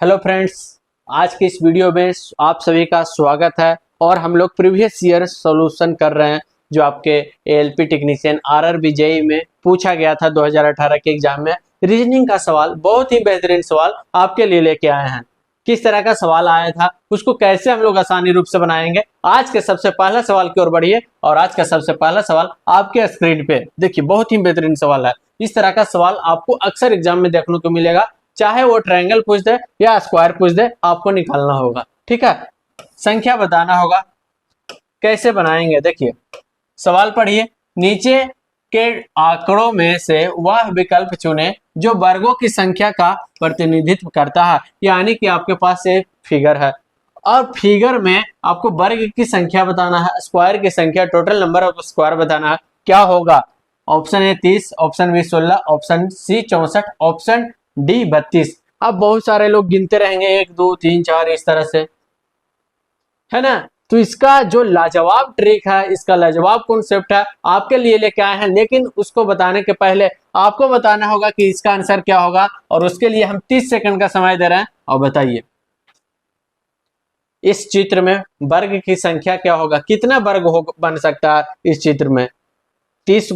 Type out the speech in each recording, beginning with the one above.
Hello friends, आज की इस वीडियो में आप सभी का स्वागत है। और हम लोग प्रीवियस ईयर सॉल्यूशन कर रहे हैं जो आपके एएलपी टेक्नीशियन आरआरबी जेईई में पूछा गया था 2018 के एग्जाम में। रीजनिंग का सवाल, बहुत ही बेहतरीन सवाल आपके लिए लेके आए हैं। किस तरह का सवाल आया था, उसको कैसे हम लोग आसानी रूप से बनाएंगे। आज के सबसे पहला सवाल की ओर बढ़िए और आज का सबसे पहला सवाल आपके स्क्रीन पे देखिए, बहुत ही बेहतरीन सवाल है। इस तरह का सवाल आपको अक्सर एग्जाम में देखने को मिलेगा, चाहे वो ट्रायंगल पूछ दे या स्क्वायर पूछ दे, आपको निकालना होगा। ठीक है, संख्या बताना होगा। कैसे बनाएंगे, देखिए सवाल पढ़िए। नीचे के आंकड़ों में से वह विकल्प चुने जो वर्गों की संख्या का प्रतिनिधित्व करता है। यानी कि आपके पास एक फिगर है और फिगर में आपको वर्ग की संख्या बताना है, स्क्वायर की संख्या, टोटल नंबर ऑफ स्क्वायर बताना है। क्या होगा? Option A 30, option B 16, option C 64, option D 32। अब बहुत सारे लोग गिनते रहेंगे 1 2 3 4 इस तरह से, है ना। तो इसका जो लाजवाब ट्रिक है, इसका लाजवाब कॉन्सेप्ट है, आपके लिए लेके आए हैं। लेकिन उसको बताने के पहले आपको बताना होगा कि इसका आंसर क्या होगा, और उसके लिए हम 30 सेकंड का समय दे रहे हैं। और बताइए इस चित्र में वर्ग की संख्या क्या होगा, कितना वर्ग बन सकता है इस चित्र में? 30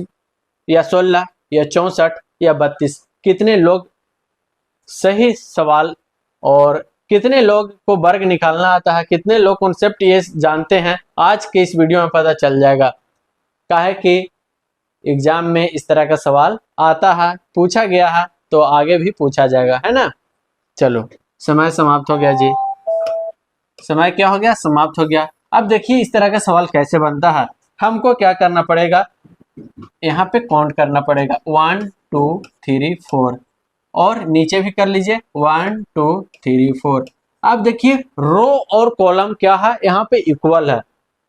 या 16 या 64 या 32? कितने लोग? सही सवाल। और कितने लोग को वर्ग निकालना आता है, कितने लोग कॉन्सेप्ट ये जानते हैं, आज के इस वीडियो में पता चल जाएगा। काहे कि एग्जाम में इस तरह का सवाल आता है, पूछा गया है, तो आगे भी पूछा जाएगा, है ना। चलो, समय समाप्त हो गया जी। समय क्या हो गया? समाप्त हो गया। अब देखिए इस तरह का सवाल कैसे बनता है। हमको क्या करना पड़ेगा, यहाँ पे काउंट करना पड़ेगा 1 2 3 4, और नीचे भी कर लीजिए 1 2 3 4। अब देखिए रो और कॉलम क्या है, यहाँ पे इक्वल है।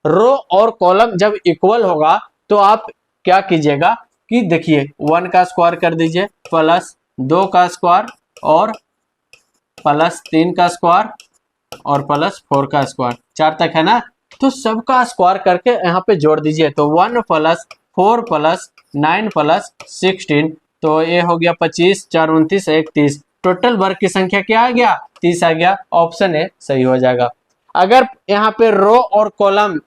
रो और कॉलम जब इक्वल होगा तो आप क्या कीजिएगा कि देखिए 1 का स्क्वायर कर दीजिए, प्लस 2 का स्क्वायर, और प्लस 3 का स्क्वायर, और प्लस 4 का स्क्वायर, 4 तक है ना। तो सबका स्क्वायर करके यहाँ पे जोड़ दीजिए, तो 1 प्लस 4 प्लस 9 प्लस 16, तो ये हो गया 25, 4 29, 1 30। टोटल वर्ग की संख्या क्या आ गया? 30 आ गया। ऑप्शन ए सही हो जाएगा। अगर यहाँ पे रो और कॉलम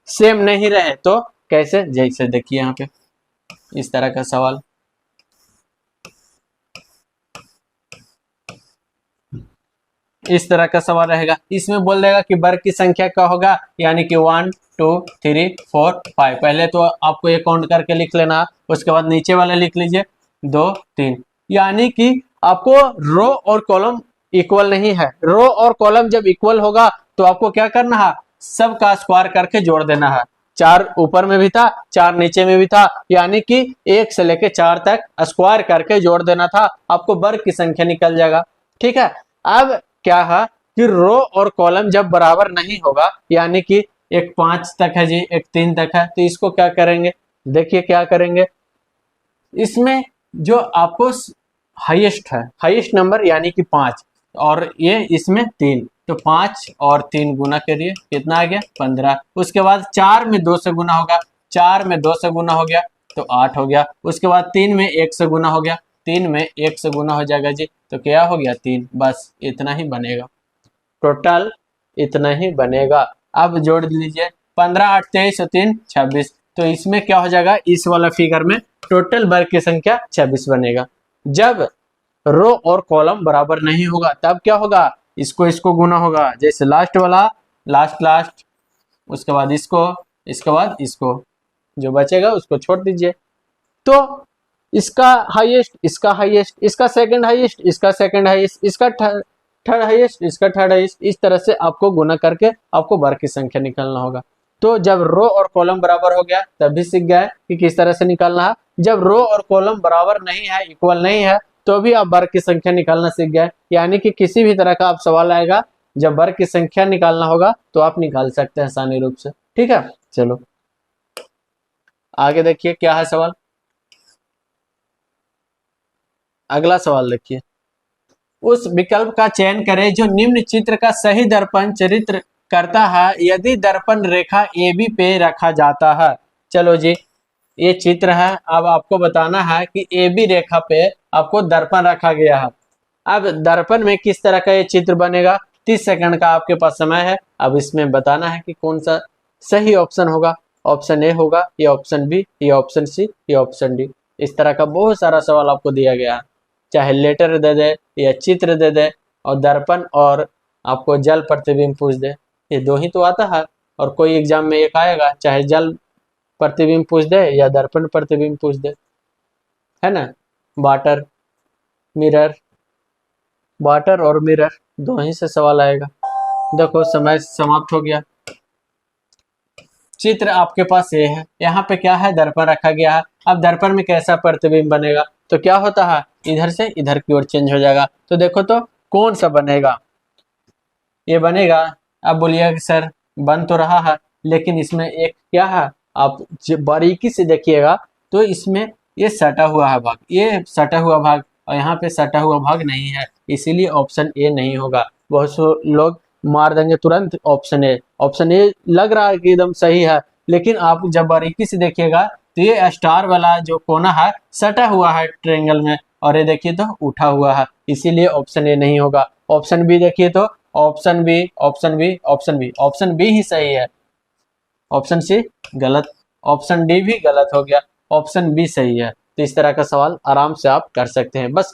सेम नहीं रहे तो कैसे? जैसे देखिए यहाँ पे इस तरह का सवाल, इस तरह का सवाल रहेगा। इसमें बोल देगा कि वर्ग की संख्या क्या होगा, यानी कि 1 2 3 4 5। पहले तो आपको ये काउंट करके लिख लेना, उसके बाद नीचे वाला लिख लीजिए 2 3। यानी कि आपको रो और कॉलम इक्वल नहीं है। रो और कॉलम जब इक्वल होगा तो आपको क्या करना है, सबका स्क्वायर करके जोड़ देना है। 4 ऊपर में भी था, 4 नीचे में भी था, यानी कि 1 से लेके 4 तक स्क्वायर करके जोड़ देना था, आपको वर्ग की संख्या निकल जाएगा। ठीक है। अब क्या है कि रो और कॉलम जब बराबर नहीं होगा, यानी कि एक 5 तक है जी, एक 3 तक है, तो इसको क्या करेंगे? देखिए क्या करेंगे, इसमें जो आपको हाईएस्ट है, हाईएस्ट नंबर यानी कि 5, और ये इसमें 3, तो 5 और 3 गुना करिए, कितना आ गया? 15। उसके बाद 4 में 2 से गुना होगा, 4 में 2 से गुना हो गया तो 8 हो गया। उसके बाद 3 में 1 से गुना हो गया, 3 में 1 से गुना हो जाएगा जी, तो क्या हो गया? 3। बस इतना ही बनेगा, टोटल इतना ही बनेगा। अब जोड़ लीजिए 15 8 23 और 3 26, तो इसमें क्या हो जाएगा, इस वाला फिगर में टोटल वर्ग की संख्या 26 बनेगा। जब रो और कॉलम बराबर नहीं होगा तब क्या होगा, इसको इसको गुना होगा, जैसे लास्ट वाला, लास्ट, उसके बाद इसको, इसके बाद इसको, जो बचेगा उसको छोड़ दीजिए। तो इसका हाईएस्ट, इसका हाईएस्ट, इसका सेकंड हाईएस्ट, इसका सेकंड हाईएस्ट, इसका थर्ड हाईएस्ट, इसका थर्ड हाईएस्ट, इस तरह से आपको गुना करके आपको वर्ग की संख्या निकालना होगा। तो जब रो और कॉलम बराबर हो गया तब भी सीख गए कि किस तरह से निकालना है। जब रो और कॉलम बराबर नहीं है, इक्वल नहीं है, तो भी आप वर्ग की संख्या निकालना सीख गए। यानी कि किसी भी तरह का आप सवाल आएगा, जब वर्ग की संख्या निकालना होगा तो आप निकाल सकते हैं आसानी रूप से। ठीक है, चलो आगे देखिए क्या है सवाल। अगला सवाल देखिए, उस विकल्प का चयन करें जो निम्न चित्र का सही दर्पण चित्रित करता है यदि दर्पण रेखा AB पे रखा जाता है। चलो जी, ये चित्र है। अब आपको बताना है कि AB रेखा पे आपको दर्पण रखा गया है। अब दर्पण में किस तरह का ये चित्र बनेगा, 30 सेकंड का आपके पास समय है। अब इसमें बताना है कि कौन सा सही ऑप्शन होगा। ऑप्शन ए होगा, ये ऑप्शन बी, ये ऑप्शन सी, ये ऑप्शन डी। इस तरह का बहुत सारा सवाल आपको दिया गया है, चाहे लेटर दे दे या चित्र दे दे और दर्पण और आपको जल प्रतिबिंब पूछ दे, ये दो ही तो आता है। और कोई एग्जाम में एक आएगा, चाहे जल प्रतिबिंब पूछ दे या दर्पण प्रतिबिंब पूछ दे, है ना। वाटर मिरर, वाटर और मिरर दो ही से सवाल आएगा। देखो समय समाप्त हो गया। चित्र आपके पास ये है, यहाँ पे क्या है, दर्पण रखा गया है। अब दर्पण में कैसा प्रतिबिंब बनेगा, तो क्या होता है, इधर से इधर की ओर चेंज हो जाएगा। तो देखो तो कौन सा बनेगा, ये बनेगा। अब बोलिएगा कि सर बन तो रहा है, लेकिन इसमें एक क्या है, आप बारीकी से देखिएगा तो इसमें ये सटा हुआ है भाग, ये सटा हुआ भाग और यहाँ पे सटा हुआ भाग नहीं है, इसीलिए ऑप्शन ए नहीं होगा। बहुत से लोग मार देंगे तुरंत ऑप्शन ए। ऑप्शन ए लग रहा है कि एकदम सही है, लेकिन आप जब बारीकी से देखिएगा तो ये स्टार वाला जो कोना है सटा हुआ है ट्रायंगल में, और ये देखिए तो उठा हुआ है, इसीलिए ऑप्शन ए नहीं होगा। ऑप्शन बी देखिए तो option B, option B, option B, option B ही सही है। ऑप्शन सी गलत, ऑप्शन डी भी गलत हो गया, ऑप्शन बी सही है। तो इस तरह का सवाल आराम से आप कर सकते हैं। बस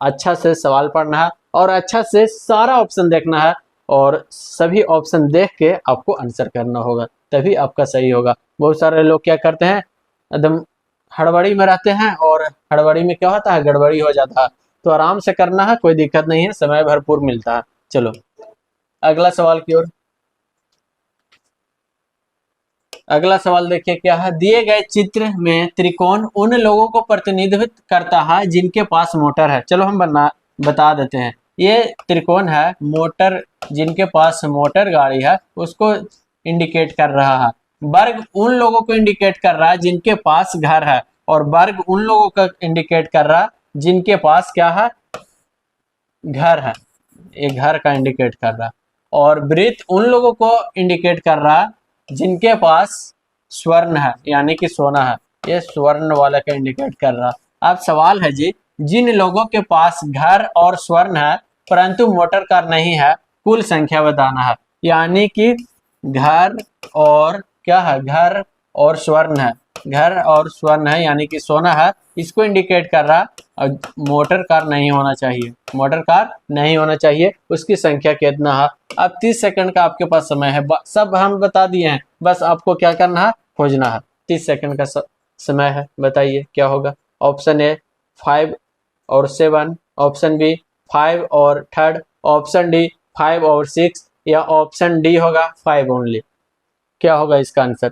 अच्छा से सवाल पढ़ना है और अच्छा से सारा ऑप्शन देखना है और सभी ऑप्शन देख के आपको आंसर करना होगा, तभी आपका सही होगा। बहुत सारे लोग क्या करते हैं, एकदम हड़बड़ी में रहते हैं और हड़बड़ी में क्या होता है, गड़बड़ी हो जाता है। तो आराम से करना है, कोई दिक्कत नहीं है, समय भरपूर मिलता है। चलो अगला सवाल की ओर। अगला सवाल देखिए क्या है, दिए गए चित्र में त्रिकोण उन लोगों को प्रतिनिधित्व करता है जिनके पास मोटर है। चलो हम बता देते हैं, ये त्रिकोण है, मोटर जिनके पास मोटर गाड़ी है उसको इंडिकेट कर रहा है। वर्ग उन लोगों को इंडिकेट कर रहा है जिनके पास घर है, और वर्ग उन लोगों का इंडिकेट कर रहा है जिनके पास क्या है, घर है, एक घर का इंडिकेट कर रहा। और वृत्त उन लोगों को इंडिकेट कर रहा जिनके पास स्वर्ण है, यानी कि सोना है, ये स्वर्ण वाले का इंडिकेट कर रहा। अब सवाल है जी, जिन लोगों के पास घर और स्वर्ण है परंतु मोटर कार नहीं है, कुल संख्या बताना है। यानी कि घर और क्या है, घर और स्वर्ण है, घर और स्वर्ण है यानी कि सोना है, इसको इंडिकेट कर रहा। और मोटर कार नहीं होना चाहिए, मोटर कार नहीं होना चाहिए, उसकी संख्या कितना है। अब 30 सेकंड का आपके पास समय है, सब हम बता दिए हैं, बस आपको क्या करना है, खोजना है। 30 सेकंड का समय है, बताइए क्या होगा। ऑप्शन ए 5 और 7, ऑप्शन बी 5 और 3, ऑप्शन डी 5 और 6, या ऑप्शन डी होगा 5 ओनली। क्या होगा इसका आंसर।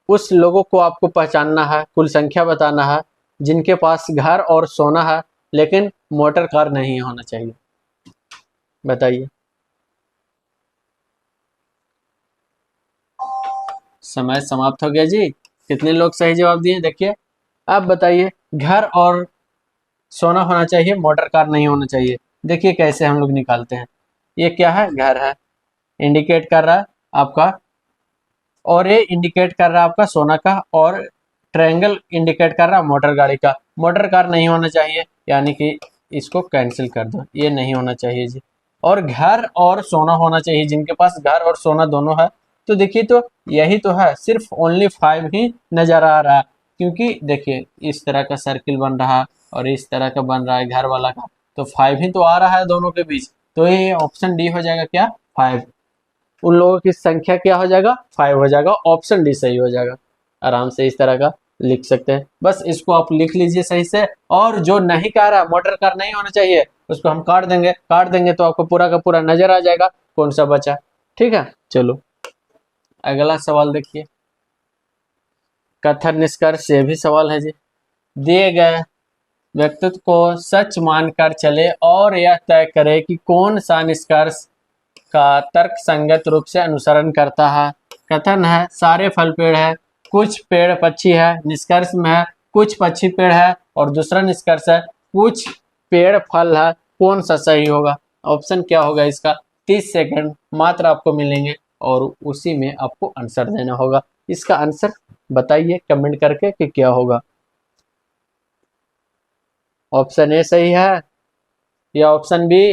उस लोगों को आपको पहचानना है, कुल संख्या बताना है जिनके पास घर और सोना है लेकिन मोटर कार नहीं होना चाहिए, बताइए। समय समाप्त हो गया जी। कितने लोग सही जवाब दिए देखिए। अब बताइए, घर और सोना होना चाहिए, मोटर कार नहीं होना चाहिए। देखिए कैसे हम लोग निकालते हैं। ये क्या है, घर है, इंडिकेट कर रहा है आपका, और ये इंडिकेट कर रहा है आपका सोना का, और ट्रायंगल इंडिकेट कर रहा है मोटर गाड़ी का। मोटर कार नहीं होना चाहिए, यानी कि इसको कैंसिल कर दो, ये नहीं होना चाहिए जी। और घर और सोना होना चाहिए, जिनके पास घर और सोना दोनों है। तो देखिए तो यही तो है, सिर्फ ओनली 5 ही नजर आ रहा है, क्योंकि देखिए इस तरह का सर्किल बन रहा है और इस तरह का बन रहा है घर वाला का, तो 5 ही तो आ रहा है दोनों के बीच। तो ये ऑप्शन डी हो जाएगा, क्या 5। उन लोगों की संख्या क्या हो जाएगा, 5 हो जाएगा, ऑप्शन डी सही हो जाएगा। आराम से इस तरह का लिख सकते हैं, बस इसको आप लिख लीजिए सही से। और जो नहीं कह रहा मोटर कार नहीं होना चाहिए, उसको हम काट देंगे तो आपको पूरा का पूरा नजर आ जाएगा कौन सा बचा। ठीक है, चलो अगला सवाल देखिए। कथन निष्कर्ष, ये भी सवाल है जी। दिए गए व्यक्तित्व को सच मानकर चले और यह तय करे कि कौन सा निष्कर्ष का तर्क संगत रूप से अनुसरण करता है। कथन है, सारे फल पेड़ है, कुछ पेड़ पक्षी है। निष्कर्ष में है, कुछ पक्षी पेड़ है, और दूसरा निष्कर्ष है, कुछ पेड़ फल है। कौन सा सही होगा, ऑप्शन क्या होगा इसका। 30 सेकंड मात्र आपको मिलेंगे और उसी में आपको आंसर देना होगा। इसका आंसर बताइए कमेंट करके कि क्या होगा। ऑप्शन ए सही है या ऑप्शन बी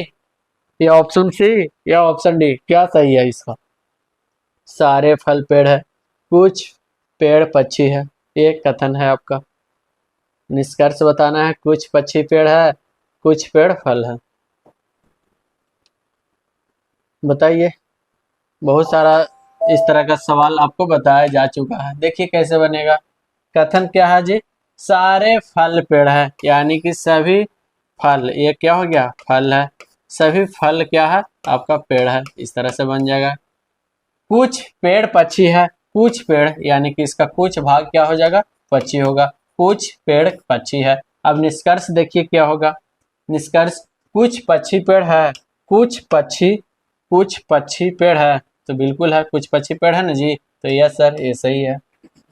या ऑप्शन सी या ऑप्शन डी, क्या सही है इसका? सारे फल पेड़ है, कुछ पेड़ पक्षी है, ये कथन है आपका। निष्कर्ष बताना है, कुछ पक्षी पेड़ है, कुछ पेड़ फल है। बताइए। बहुत सारा इस तरह का सवाल आपको बताया जा चुका है। देखिए कैसे बनेगा। कथन क्या है जी? सारे फल पेड़ है, यानी कि सभी फल, ये क्या हो गया? फल है। सभी फल क्या है? आपका पेड़ है। इस तरह से बन जाएगा। कुछ पेड़ पक्षी है, कुछ पेड़ यानी कि इसका कुछ भाग क्या हो जाएगा? पक्षी होगा। कुछ पेड़ पक्षी है। अब निष्कर्ष देखिए क्या होगा। निष्कर्ष, कुछ पक्षी पेड़ है, कुछ पक्षी पेड़ है, तो बिल्कुल है, कुछ पक्षी पेड़ है ना जी, तो यस सर, ये सही है।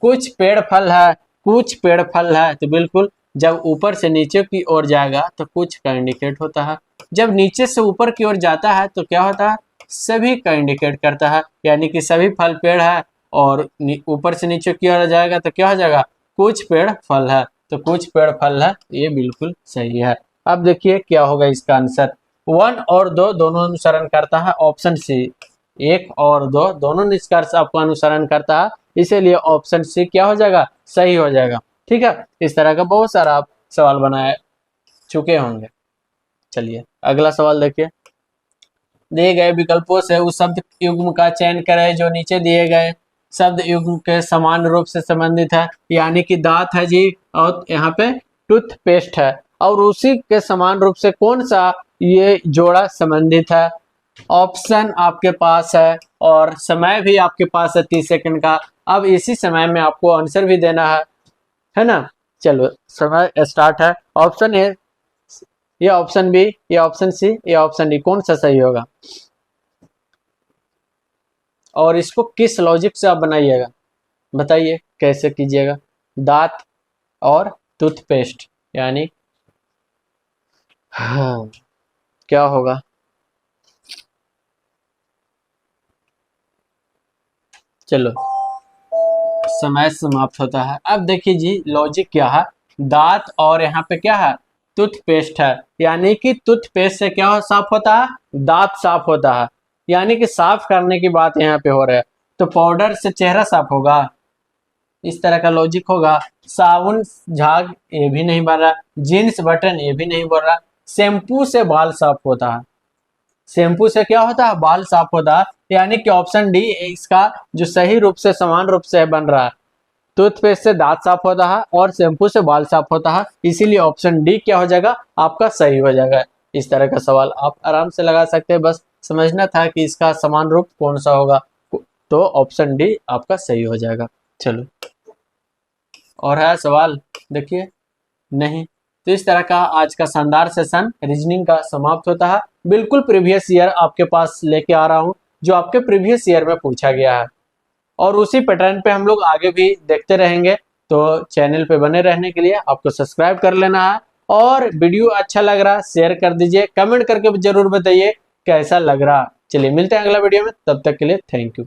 कुछ पेड़ फल है, कुछ पेड़ फल है, तो बिल्कुल जब ऊपर से नीचे की ओर जाएगा तो कुछ का इंडिकेट होता है, जब नीचे से ऊपर की ओर जाता है तो क्या होता है? सभी का इंडिकेट करता है, यानी कि सभी फल पेड़ है, और ऊपर से नीचे की ओर जाएगा तो क्या हो जाएगा? कुछ पेड़ फल है, तो कुछ पेड़ फल है, ये बिल्कुल सही है। अब देखिए क्या होगा इसका आंसर। 1 और 2 दोनों अनुसरण करता है, ऑप्शन सी। 1 और 2 दोनों निष्कर्ष आपको अनुसरण करता है, इसीलिए ऑप्शन सी क्या हो जाएगा? सही हो जाएगा। ठीक है, इस तरह का बहुत सारा आप सवाल बनाए चुके होंगे। चलिए अगला सवाल देखिए। दिए गए विकल्पों से उस शब्द युग्म का चयन करें जो नीचे दिए गए शब्द युग्म के समान रूप से संबंधित है, यानी कि दांत है जी, और यहाँ पे टूथपेस्ट है, और उसी के समान रूप से कौन सा ये जोड़ा संबंधित है? ऑप्शन आपके पास है और समय भी आपके पास है 30 सेकंड का। अब इसी समय में आपको आंसर भी देना है ना? चलो समय स्टार्ट है। ऑप्शन ए, या ऑप्शन बी, या ऑप्शन सी, या ऑप्शन डी, कौन सा सही होगा? और इसको किस लॉजिक से आप बनाइएगा, बताइए कैसे कीजिएगा। दांत और टूथपेस्ट, यानी हाँ, क्या होगा? चलो समय समाप्त होता है। अब देखिए जी लॉजिक क्या है। दांत और यहाँ पे क्या है? टूथपेस्ट है, यानी कि टूथपेस्ट से क्या साफ होता है? दांत साफ होता है, यानी कि साफ करने की बात यहाँ पे हो रहा है। तो पाउडर से चेहरा साफ होगा, इस तरह का लॉजिक होगा। साबुन झाग, ये भी नहीं बन रहा। जींस बटन, ये भी नहीं बोल रहा। शैम्पू से बाल साफ होता है, शैम्पू से क्या होता है? बाल साफ होता है, यानी कि ऑप्शन डी इसका जो सही रूप से समान रूप से बन रहा है। टूथपेस्ट से दांत साफ होता है और शैम्पू से बाल साफ होता है, इसीलिए ऑप्शन डी क्या हो जाएगा? आपका सही हो जाएगा। इस तरह का सवाल आप आराम से लगा सकते हैं, बस समझना था कि इसका समान रूप कौन सा होगा, तो ऑप्शन डी आपका सही हो जाएगा। चलो और है सवाल, देखिए। नहीं, तो इस तरह का आज का शानदार सेशन रीजनिंग का समाप्त होता है। बिल्कुल प्रीवियस ईयर आपके पास लेके आ रहा हूँ, जो आपके प्रीवियस ईयर में पूछा गया है, और उसी पैटर्न पे हम लोग आगे भी देखते रहेंगे। तो चैनल पे बने रहने के लिए आपको सब्सक्राइब कर लेना है, और वीडियो अच्छा लग रहा है शेयर कर दीजिए, कमेंट करके जरूर बताइए कैसा लग रहा। चलिए मिलते हैं अगला वीडियो में, तब तक के लिए थैंक यू।